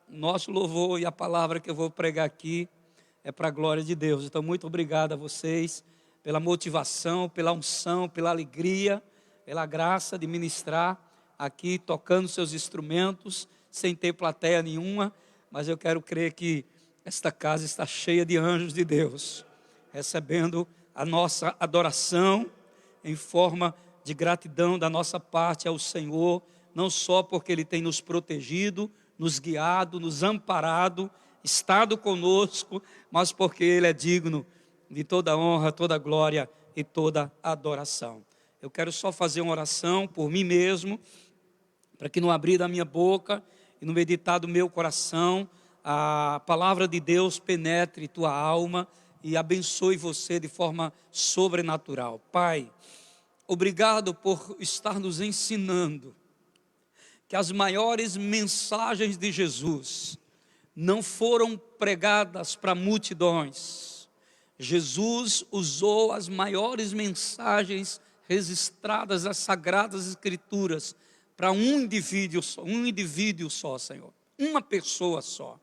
Nosso louvor e a palavra que eu vou pregar aqui é para a glória de Deus. Então, muito obrigado a vocês pela motivação, pela unção, pela alegria, pela graça de ministrar aqui, tocando seus instrumentos, sem ter plateia nenhuma. Mas eu quero crer que esta casa está cheia de anjos de Deus, recebendo a nossa adoração em forma de gratidão da nossa parte ao Senhor, não só porque Ele tem nos protegido, nos guiado, nos amparado, estado conosco, mas porque Ele é digno de toda honra, toda glória e toda adoração. Eu quero só fazer uma oração por mim mesmo, para que no abrir da minha boca e no meditar do meu coração, a palavra de Deus penetre tua alma e abençoe você de forma sobrenatural. Pai, obrigado por estar nos ensinando que as maiores mensagens de Jesus não foram pregadas para multidões. Jesus usou as maiores mensagens registradas nas Sagradas Escrituras para um indivíduo só, Senhor, uma pessoa só.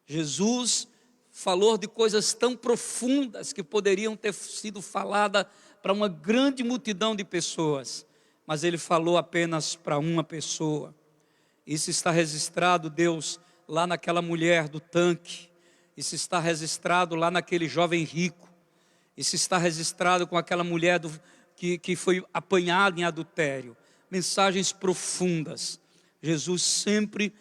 Jesus falou de coisas tão profundas que poderiam ter sido faladas para uma grande multidão de pessoas, mas Ele falou apenas para uma pessoa. Isso está registrado, Deus, lá naquela mulher do tanque. Isso está registrado lá naquele jovem rico. Isso está registrado com aquela mulher que foi apanhada em adultério. Mensagens profundas. Jesus sempre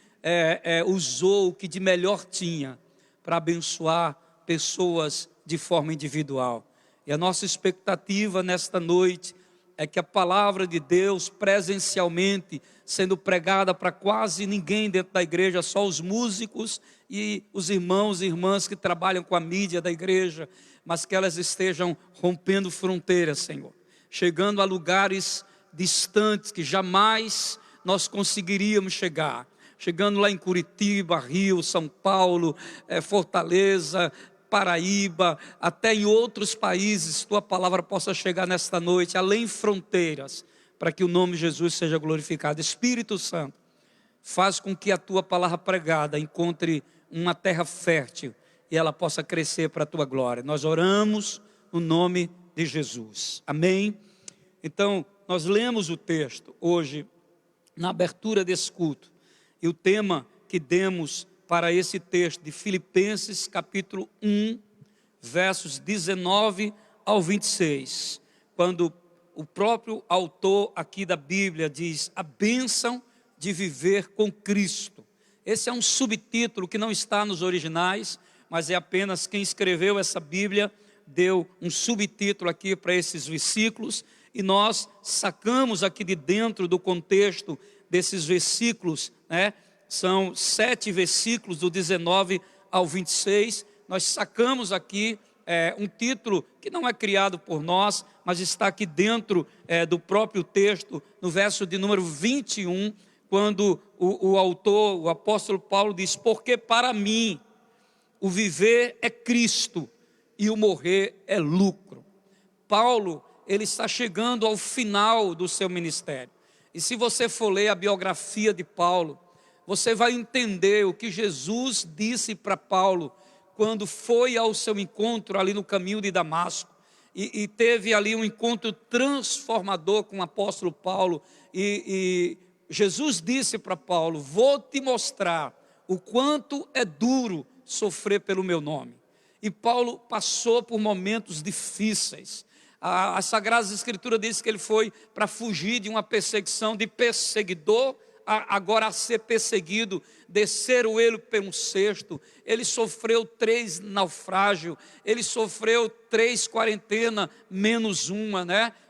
usou o que de melhor tinha para abençoar pessoas de forma individual. E a nossa expectativa nesta noite é que a palavra de Deus presencialmente sendo pregada para quase ninguém dentro da igreja, só os músicos e os irmãos e irmãs que trabalham com a mídia da igreja, mas que elas estejam rompendo fronteiras, Senhor, chegando a lugares distantes que jamais nós conseguiríamos chegar, chegando lá em Curitiba, Rio, São Paulo, Fortaleza, Paraíba, até em outros países, tua palavra possa chegar nesta noite, além fronteiras, para que o nome de Jesus seja glorificado. Espírito Santo, faz com que a tua palavra pregada encontre uma terra fértil e ela possa crescer para a tua glória. Nós oramos no nome de Jesus. Amém? Então, nós lemos o texto hoje, na abertura desse culto, e o tema que demos para esse texto de Filipenses capítulo 1, versos 19 ao 26, quando o próprio autor aqui da Bíblia diz: a bênção de viver com Cristo. Esse é um subtítulo que não está nos originais, mas é apenas quem escreveu essa Bíblia deu um subtítulo aqui para esses versículos, e nós sacamos aqui de dentro do contexto desses versículos, são 7 versículos do 19 ao 26, nós sacamos aqui um título que não é criado por nós, mas está aqui dentro do próprio texto, no verso de número 21, quando o autor, o apóstolo Paulo diz: porque para mim o viver é Cristo e o morrer é lucro. Paulo, ele está chegando ao final do seu ministério, e se você for ler a biografia de Paulo, você vai entender o que Jesus disse para Paulo quando foi ao seu encontro ali no caminho de Damasco e teve ali um encontro transformador com o apóstolo Paulo, e Jesus disse para Paulo: vou te mostrar o quanto é duro sofrer pelo meu nome. E Paulo passou por momentos difíceis. As Sagradas Escrituras dizem que ele foi para fugir de uma perseguição, de perseguidor agora a ser perseguido, desceram ele pelo cesto. Ele sofreu 3 naufrágios, ele sofreu 3 quarentenas menos uma,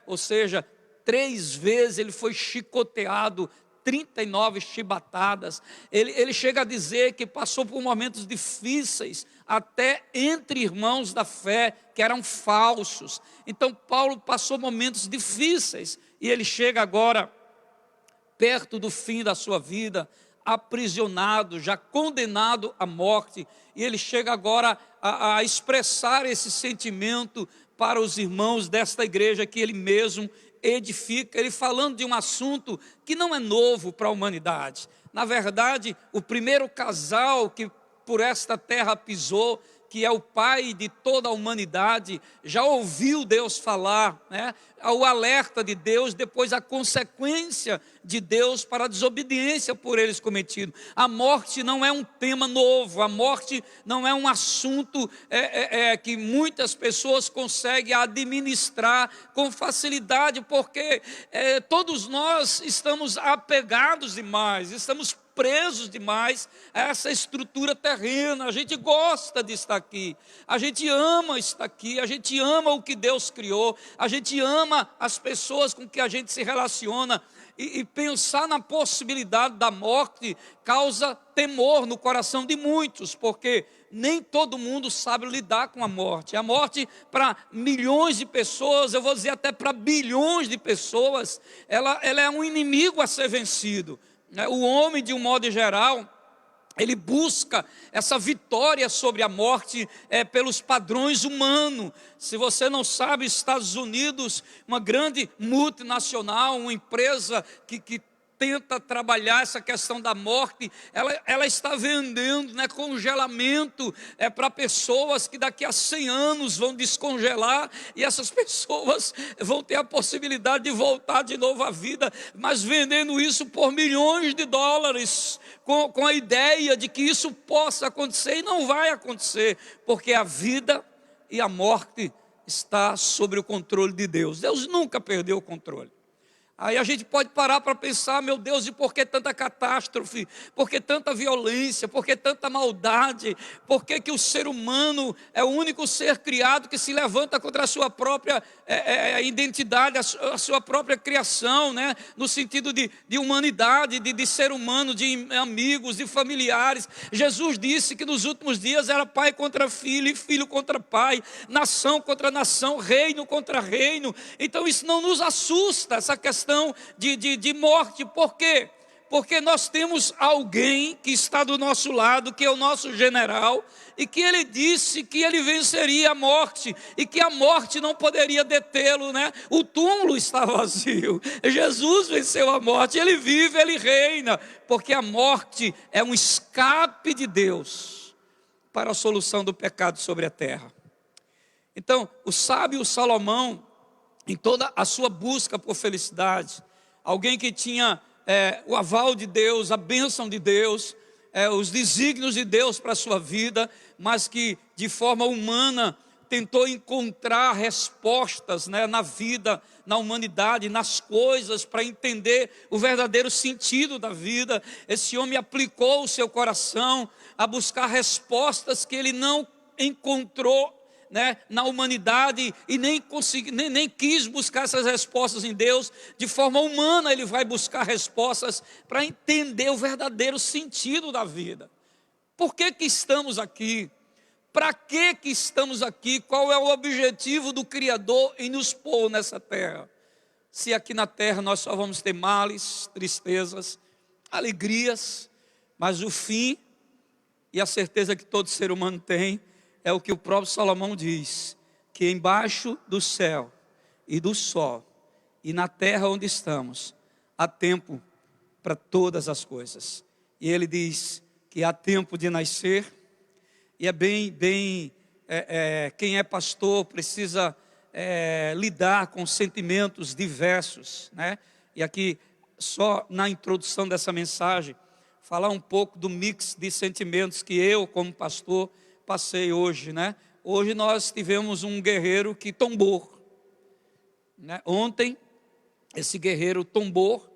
ou seja, 3 vezes ele foi chicoteado, 39 chibatadas. Ele chega a dizer que passou por momentos difíceis, até entre irmãos da fé, que eram falsos. Então Paulo passou momentos difíceis, e ele chega agora perto do fim da sua vida, aprisionado, já condenado à morte, e ele chega agora a expressar esse sentimento para os irmãos desta igreja que ele mesmo edifica, ele falando de um assunto que não é novo para a humanidade. Na verdade, o primeiro casal que por esta terra pisou, que é o pai de toda a humanidade, já ouviu Deus falar, né? O alerta de Deus, depois a consequência de Deus para a desobediência por eles cometido. A morte não é um tema novo, a morte não é um assunto que muitas pessoas conseguem administrar com facilidade, porque todos nós estamos apegados demais, estamos presos demais a essa estrutura terrena. A gente gosta de estar aqui, a gente ama estar aqui, a gente ama o que Deus criou, a gente ama as pessoas com que a gente se relaciona, e pensar na possibilidade da morte causa temor no coração de muitos, porque nem todo mundo sabe lidar com a morte. A morte, para milhões de pessoas, eu vou dizer até para bilhões de pessoas, ela é um inimigo a ser vencido. O homem, de um modo geral, ele busca essa vitória sobre a morte pelos padrões humanos. Se você não sabe, Estados Unidos, uma grande multinacional, uma empresa que tenta trabalhar essa questão da morte, ela está vendendo, né, congelamento para pessoas que daqui a 100 anos vão descongelar, e essas pessoas vão ter a possibilidade de voltar de novo à vida, mas vendendo isso por milhões de dólares, com a ideia de que isso possa acontecer, e não vai acontecer, porque a vida e a morte está sob o controle de Deus. Deus nunca perdeu o controle. Aí a gente pode parar para pensar, meu Deus, e por que tanta catástrofe? Por que tanta violência? Por que tanta maldade? Por que o ser humano é o único ser criado que se levanta contra a sua própria identidade, a sua própria criação, né? No sentido de humanidade, de ser humano, de amigos, de familiares. Jesus disse que nos últimos dias era pai contra filho e filho contra pai, nação contra nação, reino contra reino. Então isso não nos assusta, essa questão de morte. Por quê? Porque nós temos alguém que está do nosso lado, que é o nosso general, e que ele disse que ele venceria a morte, e que a morte não poderia detê-lo, né? O túmulo está vazio, Jesus venceu a morte, ele vive, ele reina, porque a morte é um escape de Deus para a solução do pecado sobre a terra. Então, o sábio Salomão, em toda a sua busca por felicidade, alguém que tinha o aval de Deus, a bênção de Deus, os desígnios de Deus para a sua vida, mas que de forma humana tentou encontrar respostas, né, na vida, na humanidade, nas coisas, para entender o verdadeiro sentido da vida. Esse homem aplicou o seu coração a buscar respostas que ele não encontrou, né, na humanidade, e nem quis buscar essas respostas em Deus. De forma humana ele vai buscar respostas para entender o verdadeiro sentido da vida. Por que estamos aqui? Para que estamos aqui? Qual é o objetivo do Criador em nos pôr nessa terra? Se aqui na terra nós só vamos ter males, tristezas, alegrias, mas o fim e a certeza que todo ser humano tem é o que o próprio Salomão diz, que embaixo do céu e do sol e na terra onde estamos, há tempo para todas as coisas. E ele diz que há tempo de nascer, e é quem é pastor precisa lidar com sentimentos diversos, né? E aqui, só na introdução dessa mensagem, falar um pouco do mix de sentimentos que eu, como pastor, passei hoje, né? Hoje nós tivemos um guerreiro que tombou, né? Ontem esse guerreiro tombou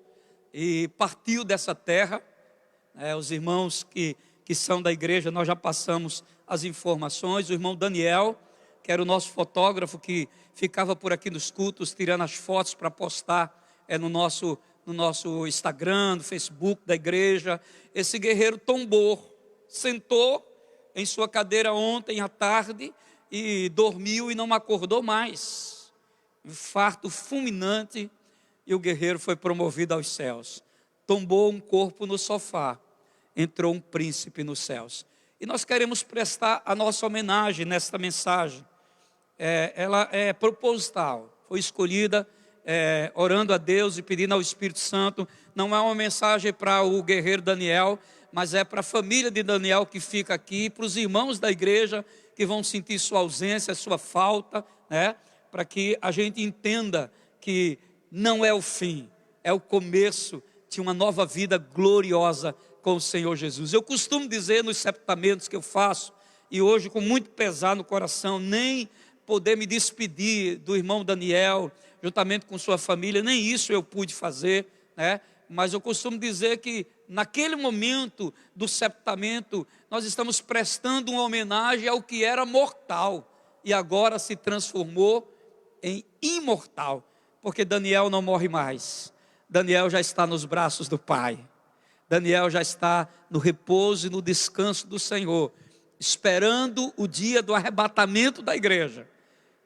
e partiu dessa terra. Os irmãos que são da igreja, nós já passamos as informações. O irmão Daniel, que era o nosso fotógrafo, que ficava por aqui nos cultos tirando as fotos para postar no nosso Instagram, no Facebook da igreja. Esse guerreiro tombou, sentou em sua cadeira ontem à tarde e dormiu e não acordou mais. Infarto fulminante, e o guerreiro foi promovido aos céus. Tombou um corpo no sofá, entrou um príncipe nos céus. E nós queremos prestar a nossa homenagem nesta mensagem. Ela é proposital, foi escolhida orando a Deus e pedindo ao Espírito Santo. Não é uma mensagem para o guerreiro Daniel, mas é para a família de Daniel que fica aqui, para os irmãos da igreja que vão sentir sua ausência, sua falta, né? Para que a gente entenda que não é o fim, é o começo de uma nova vida gloriosa com o Senhor Jesus. Eu costumo dizer nos sepultamentos que eu faço, e hoje com muito pesar no coração, nem poder me despedir do irmão Daniel, juntamente com sua família, nem isso eu pude fazer, né? Mas eu costumo dizer que naquele momento do sepultamento, nós estamos prestando uma homenagem ao que era mortal, e agora se transformou em imortal, porque Daniel não morre mais. Daniel já está nos braços do Pai. Daniel já está no repouso e no descanso do Senhor, esperando o dia do arrebatamento da igreja.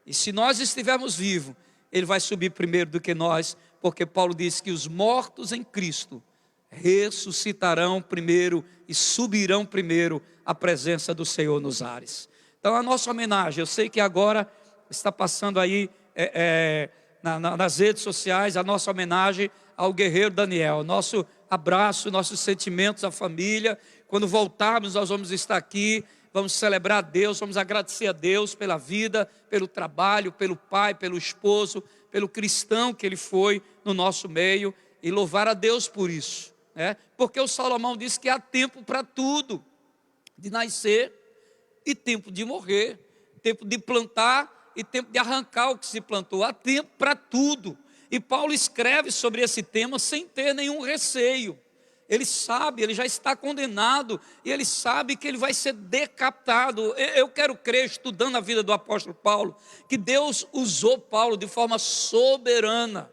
E se nós estivermos vivos, ele vai subir primeiro do que nós, porque Paulo diz que os mortos em Cristo ressuscitarão primeiro e subirão primeiro à presença do Senhor nos ares. Então a nossa homenagem, eu sei que agora está passando aí nas redes sociais, a nossa homenagem ao guerreiro Daniel, nosso abraço, nossos sentimentos à família. Quando voltarmos, nós vamos estar aqui, vamos celebrar a Deus, vamos agradecer a Deus pela vida, pelo trabalho, pelo pai, pelo esposo, pelo cristão que ele foi no nosso meio, e louvar a Deus por isso, né? Porque o Salomão disse que há tempo para tudo, de nascer e tempo de morrer, tempo de plantar e tempo de arrancar o que se plantou, há tempo para tudo. E Paulo escreve sobre esse tema sem ter nenhum receio. Ele sabe, ele já está condenado, e ele sabe que ele vai ser decapitado. Eu quero crer, estudando a vida do apóstolo Paulo, que Deus usou Paulo de forma soberana,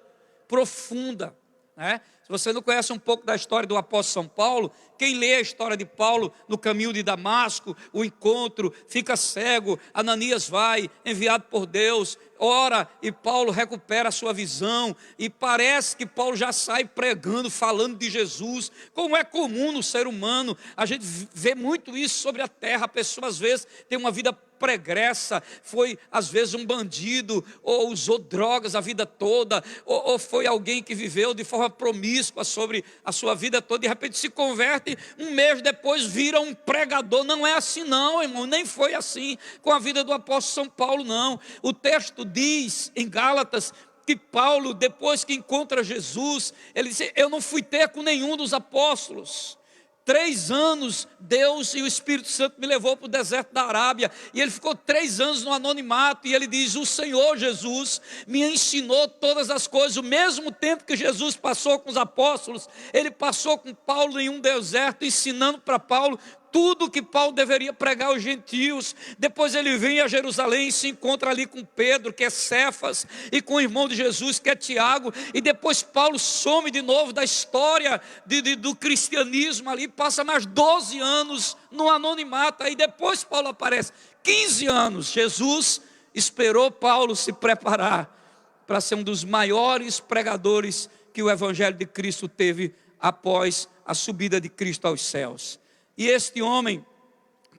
profunda, né? Se você não conhece um pouco da história do apóstolo São Paulo, quem lê a história de Paulo no caminho de Damasco, o encontro, fica cego, Ananias vai, enviado por Deus, ora, e Paulo recupera a sua visão, e parece que Paulo já sai pregando, falando de Jesus, como é comum no ser humano. A gente vê muito isso sobre a terra. A pessoa às vezes tem uma vida pregressa, foi às vezes um bandido, ou usou drogas a vida toda, ou foi alguém que viveu de forma promíscua sobre a sua vida toda, de repente se converte, um mês depois vira um pregador. Não é assim não, irmão, nem foi assim com a vida do apóstolo São Paulo, não. O texto diz em Gálatas que Paulo, depois que encontra Jesus, ele diz: eu não fui ter com nenhum dos apóstolos. 3 anos Deus e o Espírito Santo me levou para o deserto da Arábia, e ele ficou 3 anos no anonimato, e ele diz: o Senhor Jesus me ensinou todas as coisas. O mesmo tempo que Jesus passou com os apóstolos, ele passou com Paulo em um deserto, ensinando para Paulo tudo que Paulo deveria pregar aos gentios. Depois ele vem a Jerusalém e se encontra ali com Pedro, que é Cefas, e com o irmão de Jesus, que é Tiago. E depois Paulo some de novo da história do cristianismo ali, passa mais 12 anos no anonimato. Aí depois Paulo aparece, 15 anos. Jesus esperou Paulo se preparar para ser um dos maiores pregadores que o Evangelho de Cristo teve após a subida de Cristo aos céus. E este homem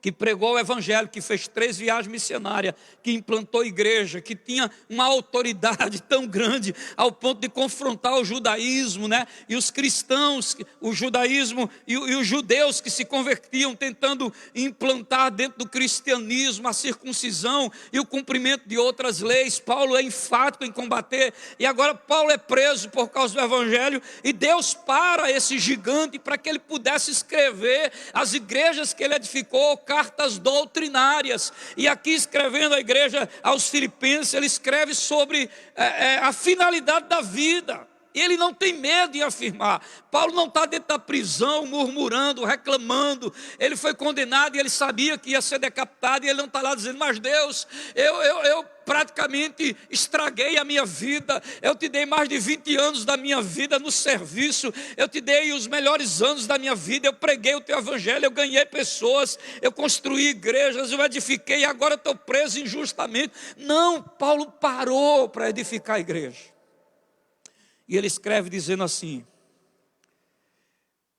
que pregou o Evangelho, que fez 3 viagens missionárias, que implantou igreja, que tinha uma autoridade tão grande ao ponto de confrontar o judaísmo, né? E os cristãos, o judaísmo e os judeus que se convertiam, tentando implantar dentro do cristianismo a circuncisão e o cumprimento de outras leis. Paulo é enfático em combater, e agora Paulo é preso por causa do Evangelho, e Deus para esse gigante para que ele pudesse escrever as igrejas que ele edificou, cartas doutrinárias. E aqui, escrevendo a igreja aos Filipenses, ele escreve sobre a finalidade da vida. E ele não tem medo de afirmar. Paulo não está dentro da prisão murmurando, reclamando. Ele foi condenado e ele sabia que ia ser decapitado, e ele não está lá dizendo: mas Deus, eu praticamente estraguei a minha vida, eu te dei mais de 20 anos da minha vida no serviço, eu te dei os melhores anos da minha vida, eu preguei o teu evangelho, eu ganhei pessoas, eu construí igrejas, eu edifiquei, e agora estou preso injustamente. Não, Paulo parou para edificar a igreja. E ele escreve dizendo assim: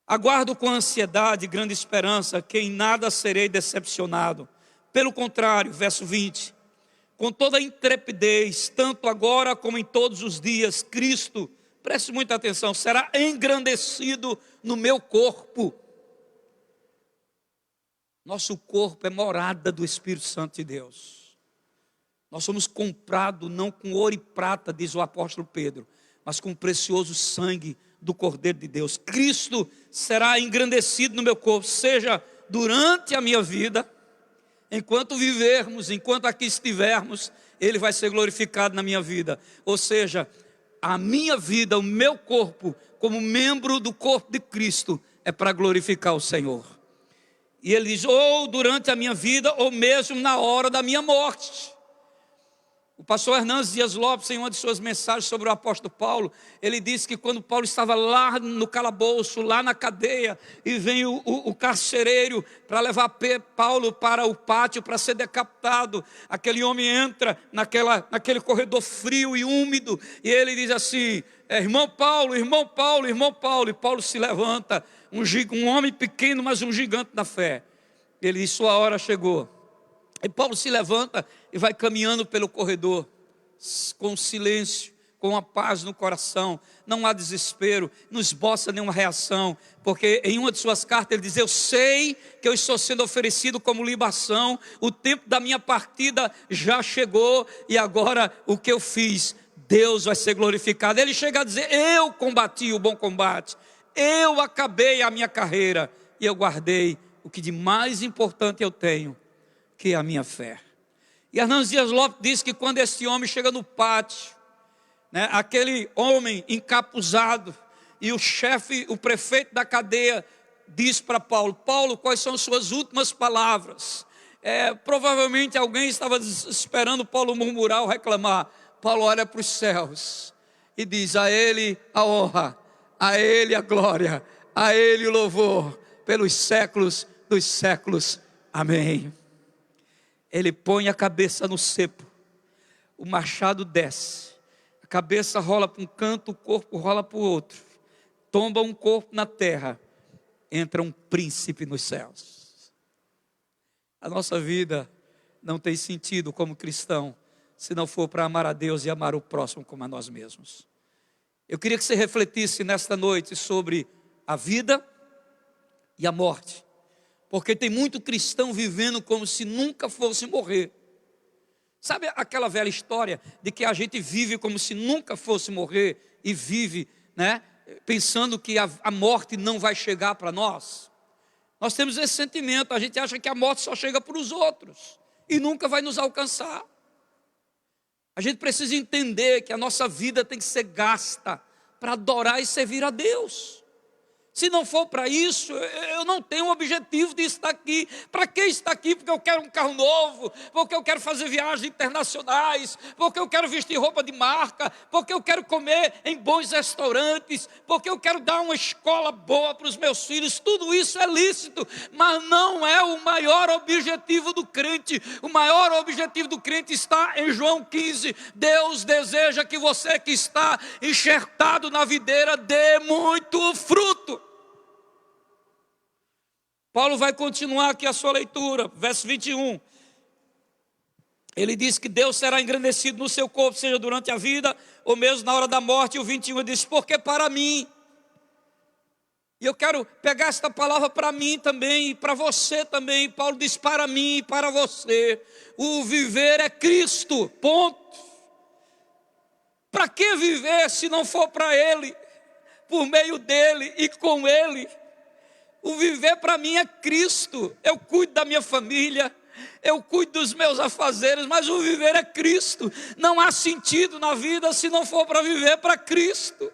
aguardo com ansiedade e grande esperança, que em nada serei decepcionado. Pelo contrário, verso 20, com toda a intrepidez, tanto agora como em todos os dias, Cristo, preste muita atenção, será engrandecido no meu corpo. Nosso corpo é morada do Espírito Santo de Deus. Nós somos comprados não com ouro e prata, diz o apóstolo Pedro, mas com o precioso sangue do Cordeiro de Deus. Cristo será engrandecido no meu corpo, seja durante a minha vida, enquanto vivermos, enquanto aqui estivermos, Ele vai ser glorificado na minha vida. Ou seja, a minha vida, o meu corpo, como membro do corpo de Cristo, é para glorificar o Senhor. E Ele diz, ou durante a minha vida, ou mesmo na hora da minha morte. O pastor Hernandes Dias Lopes, em uma de suas mensagens sobre o apóstolo Paulo, ele disse que quando Paulo estava lá no calabouço, lá na cadeia, e vem o carcereiro para levar Paulo para o pátio para ser decapitado, aquele homem entra naquele corredor frio e úmido, e ele diz assim, irmão Paulo, irmão Paulo, irmão Paulo, e Paulo se levanta, um homem pequeno, mas um gigante da fé. Ele diz, sua hora chegou. E Paulo se levanta e vai caminhando pelo corredor, com silêncio, com a paz no coração, não há desespero, não esboça nenhuma reação, porque em uma de suas cartas ele diz, eu sei que eu estou sendo oferecido como libação, o tempo da minha partida já chegou, e agora o que eu fiz, Deus vai ser glorificado. Ele chega a dizer, eu combati o bom combate, eu acabei a minha carreira, e eu guardei o que de mais importante eu tenho, que é a minha fé. E Hernandes Dias Lopes diz que quando esse homem chega no pátio, né, aquele homem encapuzado, e o chefe, o prefeito da cadeia, diz para Paulo, Paulo, quais são as suas últimas palavras? Provavelmente alguém estava esperando Paulo murmurar ou reclamar. Paulo olha para os céus e diz, a Ele a honra, a Ele a glória, a Ele o louvor, pelos séculos dos séculos. Amém. Ele põe a cabeça no cepo, o machado desce, a cabeça rola para um canto, o corpo rola para o outro, tomba um corpo na terra, entra um príncipe nos céus. A nossa vida não tem sentido como cristão, se não for para amar a Deus e amar o próximo como a nós mesmos. Eu queria que você refletisse nesta noite sobre a vida e a morte. Porque tem muito cristão vivendo como se nunca fosse morrer. Sabe aquela velha história de que a gente vive como se nunca fosse morrer e vive, né, pensando que a morte não vai chegar para nós? Nós temos esse sentimento, a gente acha que a morte só chega para os outros e nunca vai nos alcançar. A gente precisa entender que a nossa vida tem que ser gasta para adorar e servir a Deus. Se não for para isso, eu não tenho o objetivo de estar aqui. Para que estar aqui? Porque eu quero um carro novo, porque eu quero fazer viagens internacionais, porque eu quero vestir roupa de marca, porque eu quero comer em bons restaurantes, porque eu quero dar uma escola boa para os meus filhos. Tudo isso é lícito, mas não é o maior objetivo do crente. O maior objetivo do crente está em João 15. Deus deseja que você que está enxertado na videira dê muito fruto. Paulo vai continuar aqui a sua leitura, verso 21. Ele diz que Deus será engrandecido no seu corpo, seja durante a vida ou mesmo na hora da morte. E o 21 diz, porque para mim, e eu quero pegar esta palavra para mim também, e para você também. Paulo diz, para mim e para você, o viver é Cristo, ponto. Para que viver se não for para Ele, por meio dEle e com Ele? O viver para mim é Cristo. Eu cuido da minha família, eu cuido dos meus afazeres, mas o viver é Cristo. Não há sentido na vida se não for para viver para Cristo.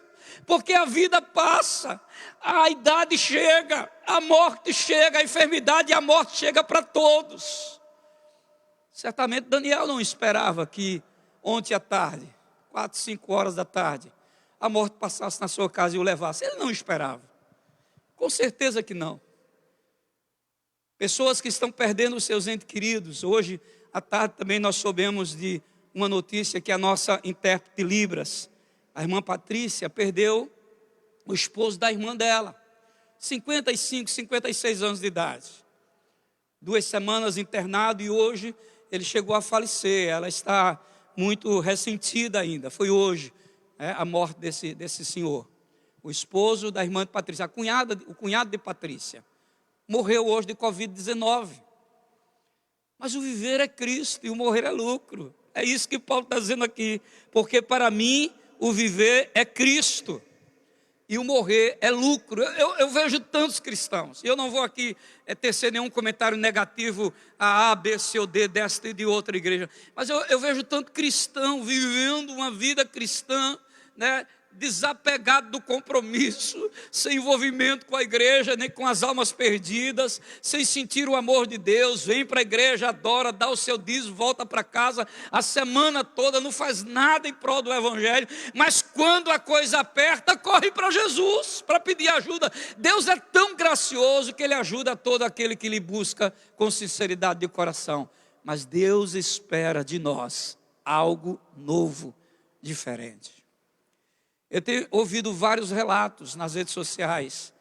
Porque a vida passa, a idade chega, a morte chega, a enfermidade e a morte chega para todos. Certamente Daniel não esperava que ontem à tarde, 4, 5 horas da tarde, a morte passasse na sua casa e o levasse. Ele não esperava. Com certeza que não. Pessoas que estão perdendo os seus entes queridos. Hoje à tarde também nós soubemos de uma notícia que a nossa intérprete de Libras, a irmã Patrícia, perdeu o esposo da irmã dela, 55, 56 anos de idade. 2 semanas internado, e hoje ele chegou a falecer, ela está muito ressentida ainda. Foi hoje, a morte desse senhor. O esposo da irmã de Patrícia, o cunhado de Patrícia, morreu hoje de Covid-19. Mas o viver é Cristo e o morrer é lucro. É isso que Paulo está dizendo aqui. Porque para mim, o viver é Cristo e o morrer é lucro. Eu vejo tantos cristãos, e eu não vou aqui tecer nenhum comentário negativo a B, C ou D desta e de outra igreja, mas eu vejo tanto cristão vivendo uma vida cristã, né, desapegado do compromisso, sem envolvimento com a igreja, nem com as almas perdidas, sem sentir o amor de Deus. Vem para a igreja, adora, dá o seu dízimo, volta para casa a semana toda, não faz nada em prol do evangelho, mas quando a coisa aperta, corre para Jesus, para pedir ajuda. Deus é tão gracioso que Ele ajuda todo aquele que lhe busca com sinceridade de coração, mas Deus espera de nós algo novo, diferente. Eu tenho ouvido vários relatos nas redes sociais.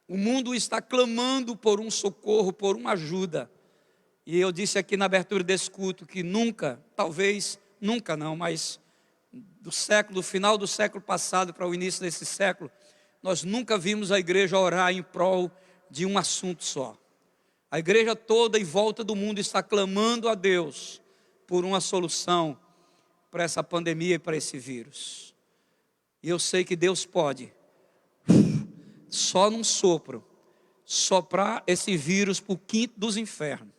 O mundo está clamando por um socorro, por uma ajuda. E eu disse aqui na abertura desse culto que nunca, talvez nunca não, mas do final do século passado para o início desse século, nós nunca vimos a igreja orar em prol de um assunto só. A igreja toda em volta do mundo está clamando a Deus por uma solução para essa pandemia e para esse vírus. E eu sei que Deus pode, só num sopro, soprar esse vírus para o quinto dos infernos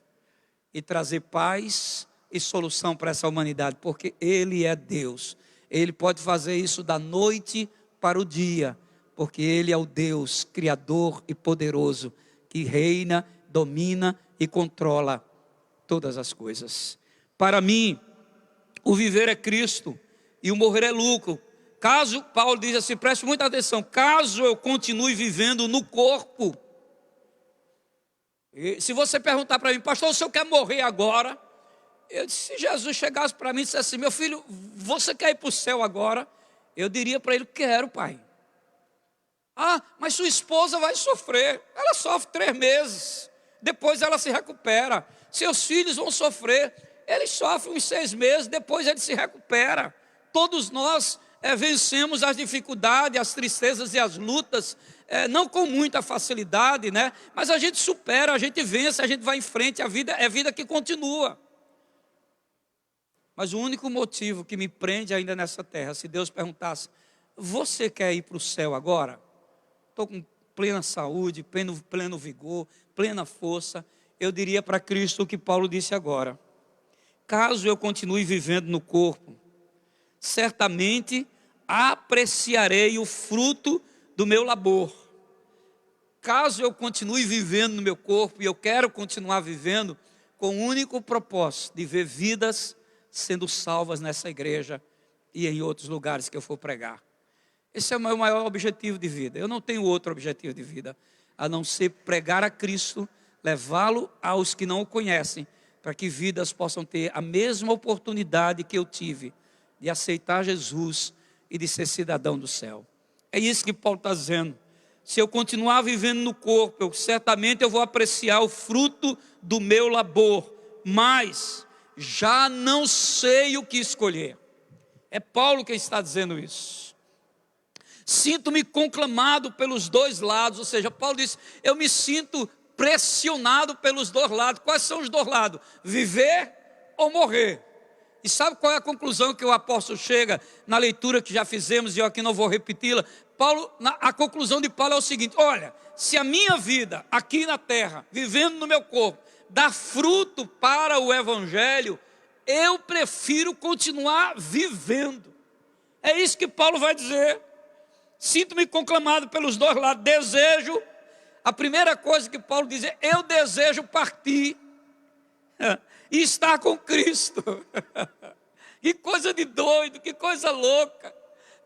e trazer paz e solução para essa humanidade, porque Ele é Deus. Ele pode fazer isso da noite para o dia, porque Ele é o Deus criador e poderoso, que reina, domina e controla todas as coisas. Para mim, o viver é Cristo e o morrer é lucro. Caso, Paulo diz assim, preste muita atenção, caso eu continue vivendo no corpo. E se você perguntar para mim, pastor, o senhor quer morrer agora? Eu disse, se Jesus chegasse para mim e dissesse assim, meu filho, você quer ir para o céu agora? Eu diria para ele, quero, pai. Ah, mas sua esposa vai sofrer. Ela sofre 3 meses, depois ela se recupera. Seus filhos vão sofrer, eles sofrem uns 6 meses, depois ele se recupera. Todos nós vencemos as dificuldades, as tristezas e as lutas, não com muita facilidade, né? Mas a gente supera, a gente vence, a gente vai em frente, a vida é vida que continua. Mas o único motivo que me prende ainda nessa terra, se Deus perguntasse, você quer ir para o céu agora? Estou com plena saúde, pleno vigor, plena força, eu diria para Cristo o que Paulo disse agora. Caso eu continue vivendo no corpo, certamente apreciarei o fruto do meu labor. Caso eu continue vivendo no meu corpo, e eu quero continuar vivendo, com o único propósito de ver vidas sendo salvas nessa igreja e em outros lugares que eu for pregar. Esse é o meu maior objetivo de vida. Eu não tenho outro objetivo de vida, a não ser pregar a Cristo, levá-lo aos que não o conhecem, para que vidas possam ter a mesma oportunidade que eu tive, de aceitar Jesus e de ser cidadão do céu. É isso que Paulo está dizendo. Se eu continuar vivendo no corpo, certamente eu vou apreciar o fruto do meu labor, mas já não sei o que escolher. É Paulo quem está dizendo isso. Sinto-me conclamado pelos dois lados, ou seja, Paulo diz, eu me sinto pressionado pelos dois lados. Quais são os dois lados? Viver ou morrer? E sabe qual é a conclusão que o apóstolo chega na leitura que já fizemos, e eu aqui não vou repeti-la? A conclusão de Paulo é o seguinte, olha, se a minha vida aqui na terra, vivendo no meu corpo, dá fruto para o evangelho, eu prefiro continuar vivendo. É isso que Paulo vai dizer. Sinto-me conclamado pelos dois lados, desejo, a primeira coisa que Paulo diz é, eu desejo partir e estar com Cristo. Que coisa de doido, que coisa louca.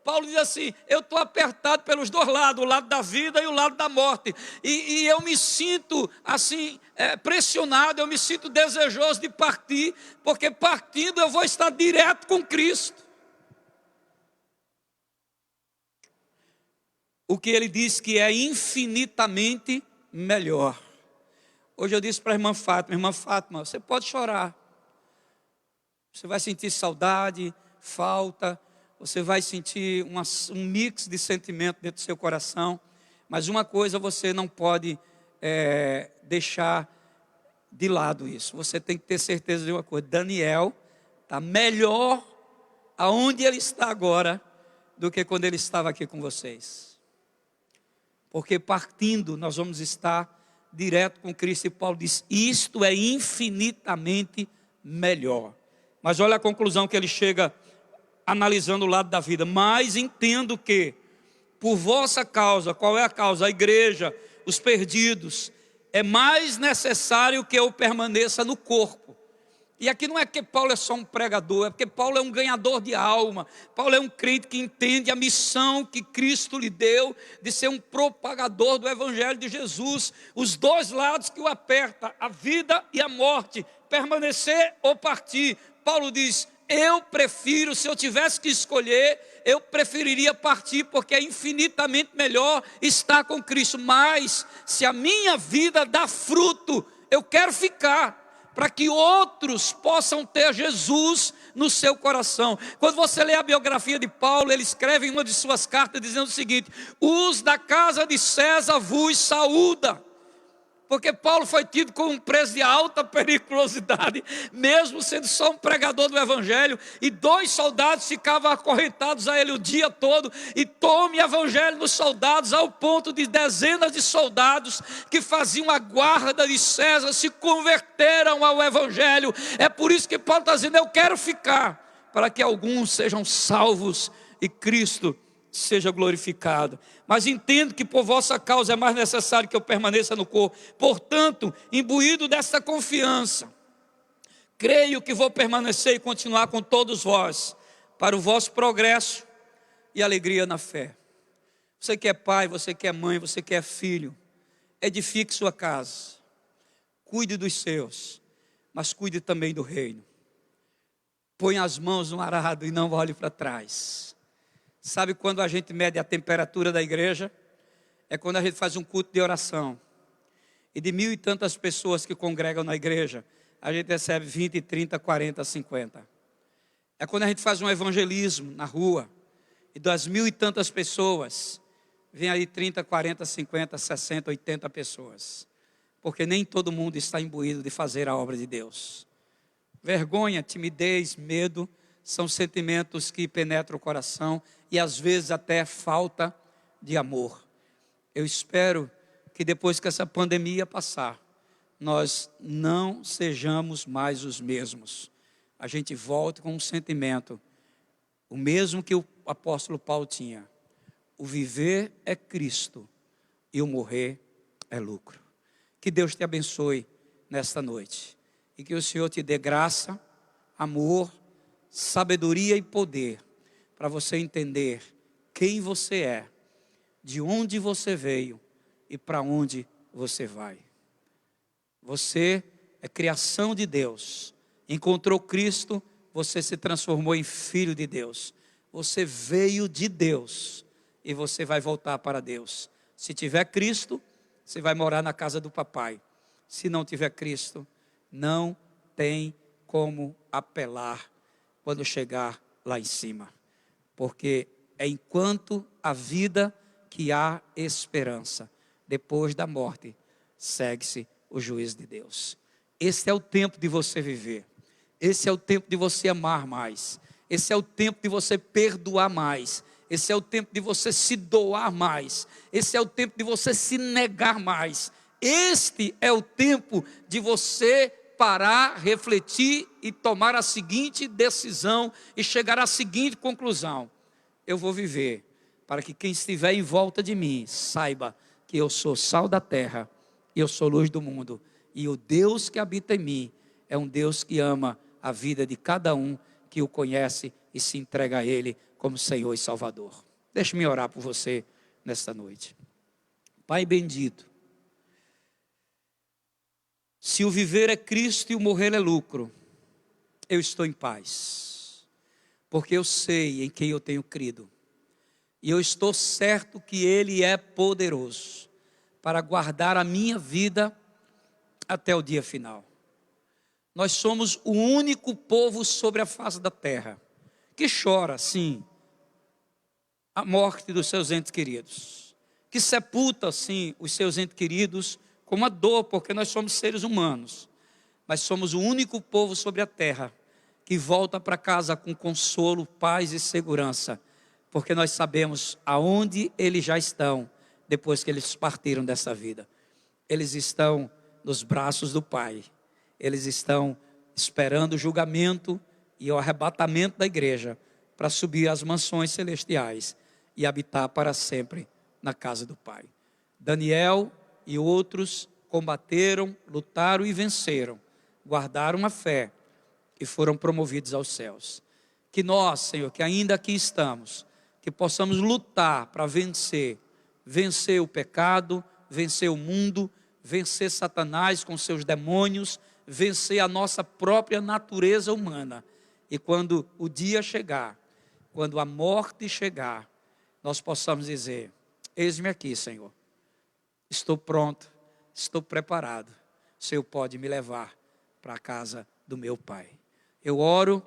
Paulo diz assim, eu estou apertado pelos dois lados, o lado da vida e o lado da morte. E eu me sinto assim, pressionado, eu me sinto desejoso de partir, porque partindo eu vou estar direto com Cristo. O que ele diz que é infinitamente melhor. Hoje eu disse para a irmã Fátima, você pode chorar, Você vai sentir saudade, falta, você vai sentir um mix de sentimento dentro do seu coração. Mas uma coisa você não pode deixar de lado isso. Você tem que ter certeza de uma coisa: Daniel está melhor aonde ele está agora do que quando ele estava aqui com vocês. Porque partindo, nós vamos estar direto com Cristo. E Paulo diz: isto é infinitamente melhor. Mas olha a conclusão que ele chega analisando o lado da vida. Mas entendo que, por vossa causa, qual é a causa? A igreja, os perdidos, é mais necessário que eu permaneça no corpo. E aqui não é que Paulo é só um pregador, é porque Paulo é um ganhador de alma. Paulo é um crente que entende a missão que Cristo lhe deu de ser um propagador do Evangelho de Jesus. Os dois lados que o aperta, a vida e a morte, permanecer ou partir. Paulo diz: eu prefiro, se eu tivesse que escolher, eu preferiria partir, porque é infinitamente melhor estar com Cristo. Mas, se a minha vida dá fruto, eu quero ficar, para que outros possam ter Jesus no seu coração. Quando você lê a biografia de Paulo, ele escreve em uma de suas cartas dizendo o seguinte: os da casa de César vos saúda. Porque Paulo foi tido como um preso de alta periculosidade, mesmo sendo só um pregador do Evangelho, e 2 soldados ficavam acorrentados a ele o dia todo, e tome Evangelho nos soldados, ao ponto de dezenas de soldados que faziam a guarda de César se converteram ao Evangelho. É por isso que Paulo está dizendo: eu quero ficar, para que alguns sejam salvos e Cristo seja glorificado. Mas entendo que por vossa causa é mais necessário que eu permaneça no corpo. Portanto, imbuído desta confiança, creio que vou permanecer e continuar com todos vós, para o vosso progresso e alegria na fé. Você que é pai, você que é mãe, você que é filho, edifique sua casa, cuide dos seus, mas cuide também do reino. Põe as mãos no arado e não olhe para trás. Sabe quando a gente mede a temperatura da igreja? É quando a gente faz um culto de oração. E de 1.000 e tantas pessoas que congregam na igreja, a gente recebe 20, 30, 40, 50. É quando a gente faz um evangelismo na rua. E das 1.000 e tantas pessoas, vem aí 30, 40, 50, 60, 80 pessoas. Porque nem todo mundo está imbuído de fazer a obra de Deus. Vergonha, timidez, medo são sentimentos que penetram o coração e às vezes até falta de amor. Eu espero que depois que essa pandemia passar, nós não sejamos mais os mesmos. A gente volte com um sentimento, o mesmo que o apóstolo Paulo tinha: o viver é Cristo e o morrer é lucro. Que Deus te abençoe nesta noite e que o Senhor te dê graça, amor, sabedoria e poder para você entender quem você é, de onde você veio e para onde você vai. Você é criação de Deus. Encontrou Cristo, você se transformou em filho de Deus. Você veio de Deus e você vai voltar para Deus. Se tiver Cristo, você vai morar na casa do papai. Se não tiver Cristo, não tem como apelar quando chegar lá em cima, porque é enquanto a vida que há esperança. Depois da morte, segue-se o juízo de Deus. Esse é o tempo de você viver. Esse é o tempo de você amar mais. Esse é o tempo de você perdoar mais. Esse é o tempo de você se doar mais. Esse é o tempo de você se negar mais. Este é o tempo de você parar, refletir e tomar a seguinte decisão e chegar à seguinte conclusão: eu vou viver para que quem estiver em volta de mim saiba que eu sou sal da terra e eu sou luz do mundo, e o Deus que habita em mim é um Deus que ama a vida de cada um que o conhece e se entrega a Ele como Senhor e Salvador. Deixe-me orar por você nesta noite. Pai bendito, se o viver é Cristo e o morrer é lucro, eu estou em paz, porque eu sei em quem eu tenho crido, e eu estou certo que Ele é poderoso para guardar a minha vida até o dia final. Nós somos o único povo sobre a face da terra que chora, sim, a morte dos seus entes queridos, que sepulta, sim, os seus entes queridos com uma dor, porque nós somos seres humanos, mas somos o único povo sobre a terra que volta para casa com consolo, paz e segurança, porque nós sabemos aonde eles já estão depois que eles partiram dessa vida. Eles estão nos braços do Pai. Eles estão esperando o julgamento e o arrebatamento da igreja para subir às mansões celestiais e habitar para sempre na casa do Pai. Daniel e outros combateram, lutaram e venceram, guardaram a fé e foram promovidos aos céus. Que nós, Senhor, que ainda aqui estamos, que possamos lutar para vencer o pecado, vencer o mundo, vencer Satanás com seus demônios, vencer a nossa própria natureza humana. E quando o dia chegar, quando a morte chegar, nós possamos dizer: eis-me aqui, Senhor, estou pronto, estou preparado, o Senhor pode me levar para a casa do meu Pai. Eu oro,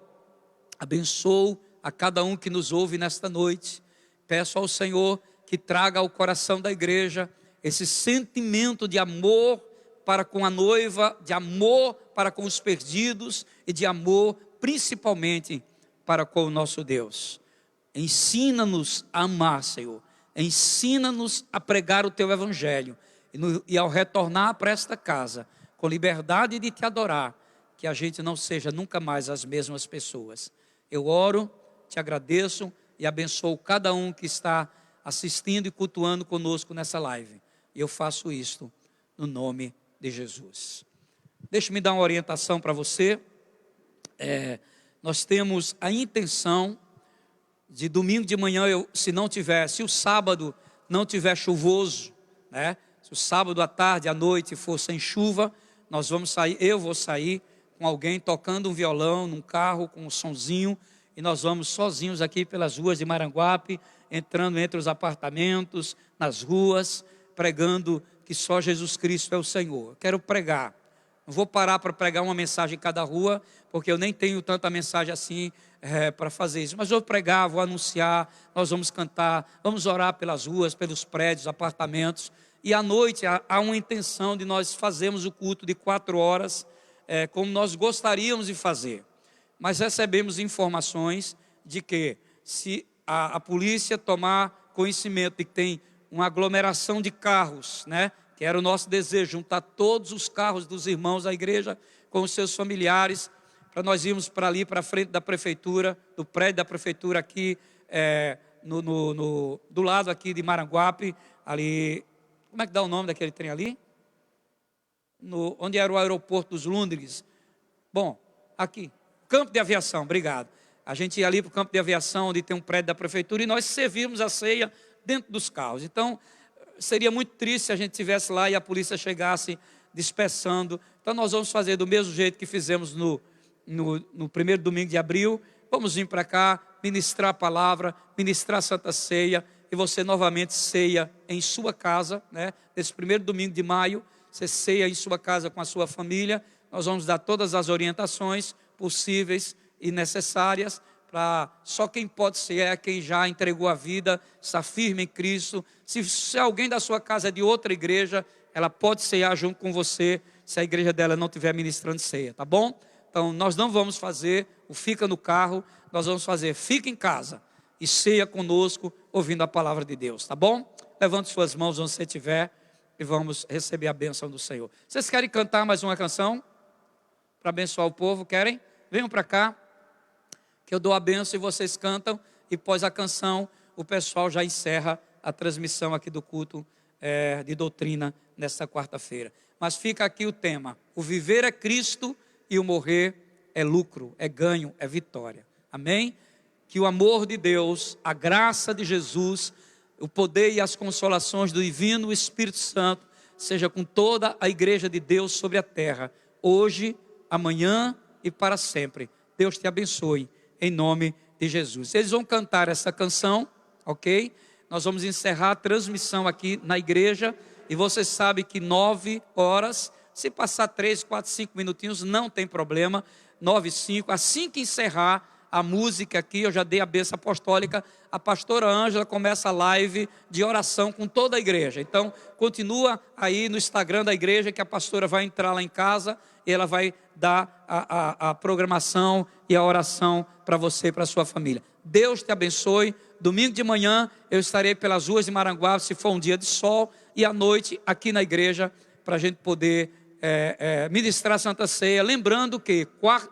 abençoo a cada um que nos ouve nesta noite, peço ao Senhor que traga ao coração da igreja esse sentimento de amor para com a noiva, de amor para com os perdidos e de amor principalmente para com o nosso Deus. Ensina-nos a amar, Senhor. Ensina-nos a pregar o Teu Evangelho. E ao retornar para esta casa, com liberdade de Te adorar, que a gente não seja nunca mais as mesmas pessoas. Eu oro, Te agradeço e abençoo cada um que está assistindo e cultuando conosco nessa live. E eu faço isto no nome de Jesus. Deixa-me dar uma orientação para você. Nós temos a intenção de domingo de manhã, se o sábado não tiver chuvoso, né? Se o sábado à tarde, à noite for sem chuva, nós vamos sair, eu vou sair com alguém tocando um violão num carro com um sonzinho, e nós vamos sozinhos aqui pelas ruas de Maranguape, entrando entre os apartamentos, nas ruas, pregando que só Jesus Cristo é o Senhor. Quero pregar. Não vou parar para pregar uma mensagem em cada rua, porque eu nem tenho tanta mensagem assim para fazer isso. Mas vou pregar, vou anunciar, nós vamos cantar, vamos orar pelas ruas, pelos prédios, apartamentos. E à noite há uma intenção de nós fazermos o culto de 4 horas, como nós gostaríamos de fazer. Mas recebemos informações de que se a polícia tomar conhecimento de que tem uma aglomeração de carros, né? Que era o nosso desejo, juntar todos os carros dos irmãos da igreja com os seus familiares, para nós irmos para ali, para a frente da prefeitura, do prédio da prefeitura aqui, do lado aqui de Maranguape, ali, como é que dá o nome daquele trem ali? Onde era o aeroporto dos Lundres. Bom, aqui, campo de aviação, obrigado. A gente ia ali para o campo de aviação, onde tem um prédio da prefeitura, e nós servíamos a ceia dentro dos carros. Então, seria muito triste se a gente estivesse lá e a polícia chegasse dispersando. Então nós vamos fazer do mesmo jeito que fizemos no primeiro domingo de abril. Vamos vir para cá, ministrar a palavra, ministrar a Santa Ceia, e você novamente ceia em sua casa, né? Nesse primeiro domingo de maio, você ceia em sua casa com a sua família. Nós vamos dar todas as orientações possíveis e necessárias. Só quem pode ser é quem já entregou a vida, está firme em Cristo. Se alguém da sua casa é de outra igreja, ela pode ceiar junto com você, se a igreja dela não estiver ministrando ceia, tá bom? Então nós não vamos fazer o fica no carro, nós vamos fazer fica em casa e ceia conosco, ouvindo a palavra de Deus, tá bom? Levante suas mãos onde você estiver e vamos receber a bênção do Senhor. Vocês querem cantar mais uma canção para abençoar o povo? Querem? Venham para cá, que eu dou a bênção e vocês cantam, e após a canção o pessoal já encerra a transmissão aqui do culto de doutrina nesta quarta-feira. Mas fica aqui o tema: o viver é Cristo e o morrer é lucro, é ganho, é vitória. Amém? Que o amor de Deus, a graça de Jesus, o poder e as consolações do divino Espírito Santo seja com toda a igreja de Deus sobre a terra, hoje, amanhã e para sempre. Deus te abençoe, em nome de Jesus. Eles vão cantar essa canção, ok? Nós vamos encerrar a transmissão aqui na igreja, e você sabe que 9 horas Se passar 3, 4, 5 minutinhos, não tem problema. 9, 5. Assim que encerrar a música aqui, eu já dei a bênção apostólica, a pastora Ângela começa a live de oração com toda a igreja. Então, continua aí no Instagram da igreja, que a pastora vai entrar lá em casa e ela vai dar a programação e a oração para você e para a sua família. Deus te abençoe. Domingo de manhã eu estarei pelas ruas de Maranguape, se for um dia de sol, e à noite aqui na igreja, para a gente poder ministrar a Santa Ceia. Lembrando que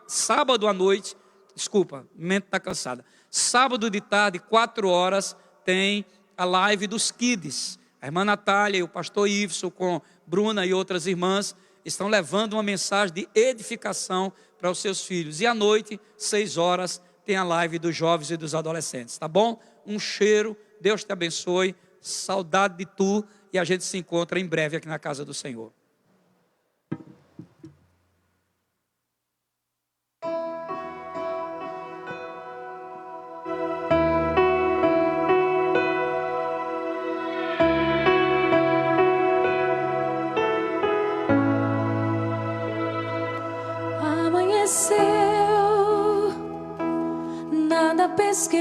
sábado à noite, desculpa, mente está cansada. Sábado de tarde, 4 horas, tem a live dos Kids. A irmã Natália e o pastor Iveson, com Bruna e outras irmãs, estão levando uma mensagem de edificação para os seus filhos. E à noite, 6 horas, tem a live dos jovens e dos adolescentes. Tá bom? Um cheiro, Deus te abençoe, saudade de tu, e a gente se encontra em breve aqui na casa do Senhor. Amanheceu, nada pesquei,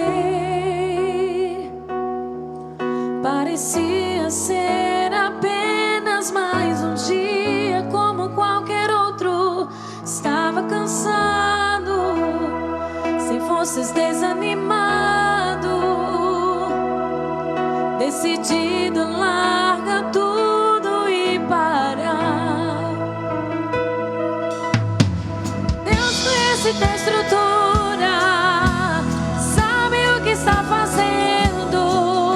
parecia ser apenas mais um dia como qualquer outro. Estava cansado, sem forças, desanimado, decidido largar tudo e parar. Deus conhece da estrutura, sabe o que está fazendo,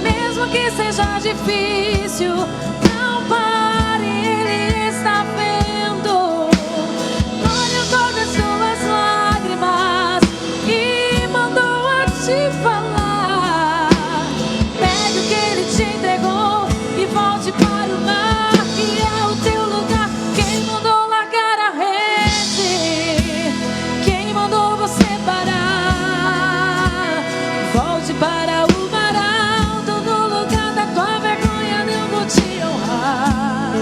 mesmo que seja difícil, não pare, Ele está vendo. Olha todas as suas lágrimas e mandou a te falar. Pegue o que Ele te entregou e volte para o mar, que é o teu lugar. Quem mandou largar a rede? Quem mandou você parar? Volte para o mar alto, no lugar da tua vergonha eu vou te honrar.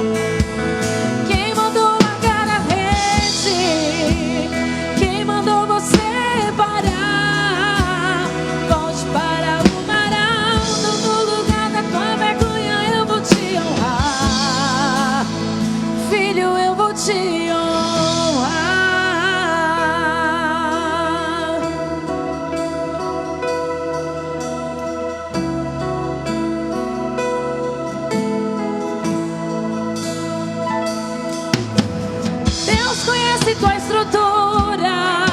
Quem mandou largar a rede? Quem mandou você parar? Volte para o mar alto, no lugar da tua vergonha eu vou te honrar. Filho, eu vou te honrar. Deus conhece tua estrutura,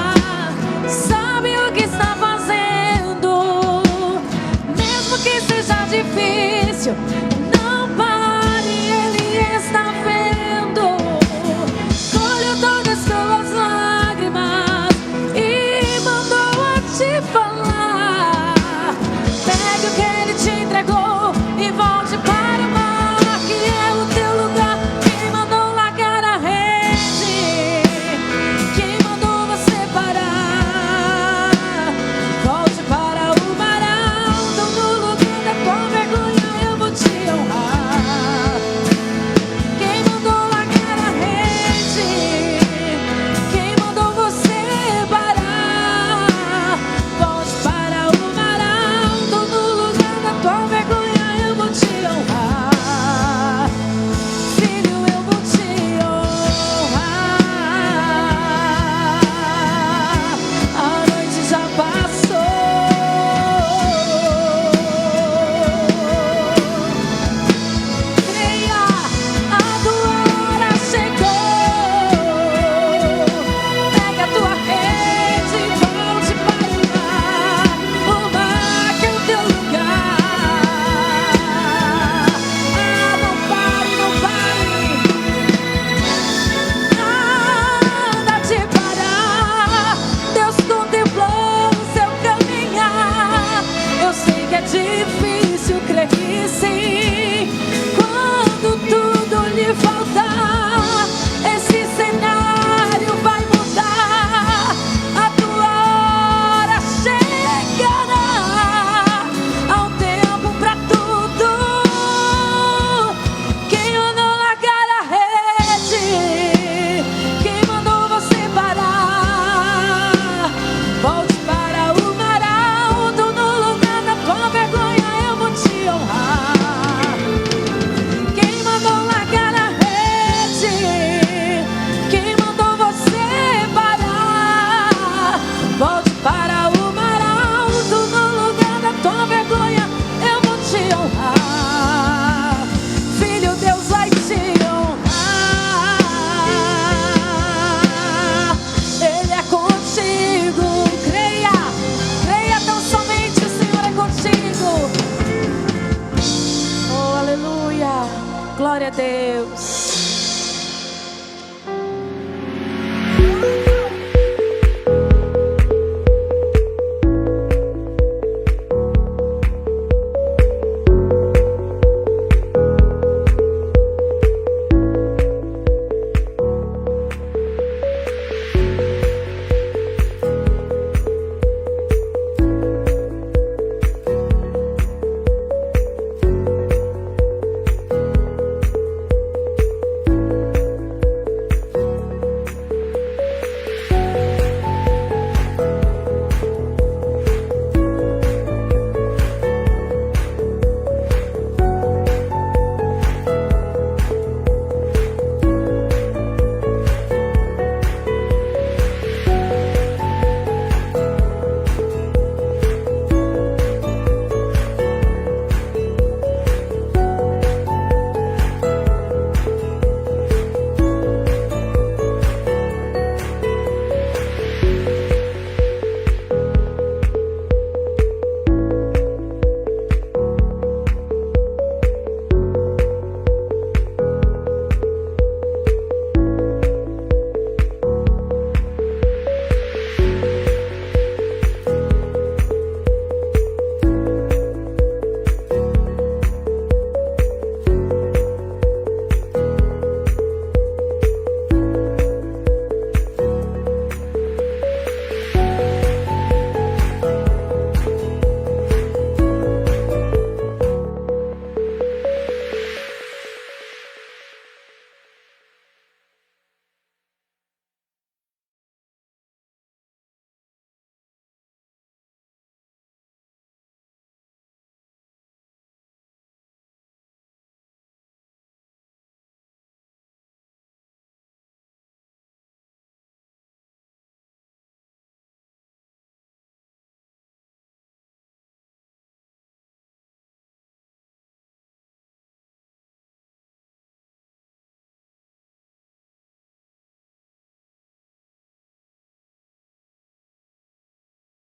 sabe o que está fazendo, mesmo que seja difícil, não pare, Ele está vendo. Colheu todas as tuas lágrimas e mandou a te falar. Pegue o que Ele te entregou e volte para o mar, que é o teu lugar. Quem mandou largar a rede? Quem mandou você parar? Volte para o mar alto, no lugar da tua vergonha eu vou te honrar. teu.